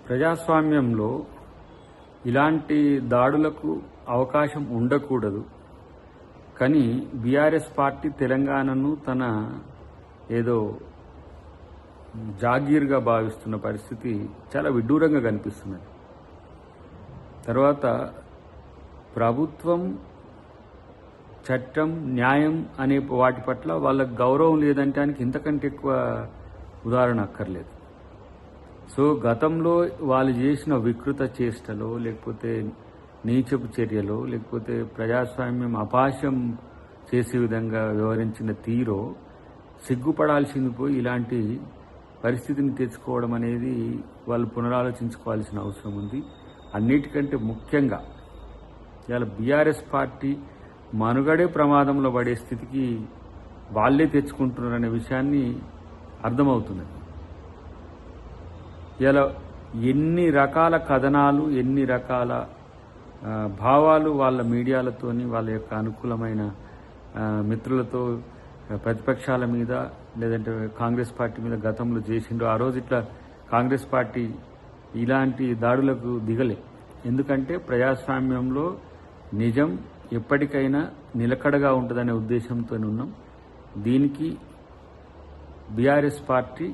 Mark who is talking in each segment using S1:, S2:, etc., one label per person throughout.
S1: ప్రజాస్వామ్యంలో ఇలాంటి దాడులకు అవకాశం ఉండకూడదు. కానీ బీఆర్ఎస్ పార్టీ తెలంగాణను తన ఏదో జాగీర్గా భావిస్తున్న పరిస్థితి చాలా విడ్డూరంగా కనిపిస్తున్నది. తర్వాత ప్రభుత్వం, చట్టం, న్యాయం అనే వాటి పట్ల వాళ్ళకు గౌరవం లేదంటానికి ఇంతకంటే ఎక్కువ ఉదాహరణ అక్కర్లేదు. సో గతంలో వాళ్ళు చేసిన వికృత చేష్టలో, లేకపోతే నీచపు చర్యలో, లేకపోతే ప్రజాస్వామ్యం అపాస్యం చేసే విధంగా వ్యవహరించిన తీరో సిగ్గుపడాల్సింది పోయి ఇలాంటి పరిస్థితిని తెచ్చుకోవడం అనేది వాళ్ళు పునరాలోచించుకోవాల్సిన అవసరం ఉంది. అన్నిటికంటే ముఖ్యంగా ఇవాళ బీఆర్ఎస్ పార్టీ మనుగడే ప్రమాదంలో పడే స్థితికి వాళ్ళే తెచ్చుకుంటున్నారనే విషయాన్ని అర్థమవుతున్నది. ఇలా ఎన్ని రకాల కథనాలు, ఎన్ని రకాల భావాలు వాళ్ళ మీడియాలతోని, వాళ్ళ యొక్క అనుకూలమైన మిత్రులతో ప్రతిపక్షాల మీద లేదంటే కాంగ్రెస్ పార్టీ మీద గతంలో చేసిండ్రు. ఆ రోజు ఇట్లా కాంగ్రెస్ పార్టీ ఇలాంటి దాడులకు దిగలే. ఎందుకంటే ప్రజాస్వామ్యంలో నిజం ఎప్పటికైనా నిలకడగా ఉంటుందనే ఉద్దేశంతో ఉన్నాం. దీనికి బీఆర్ఎస్ పార్టీ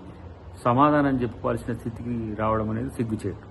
S1: సమాధానం చెప్పుకోవాల్సిన స్థితికి రావడం అనేది సిగ్గుచేటు.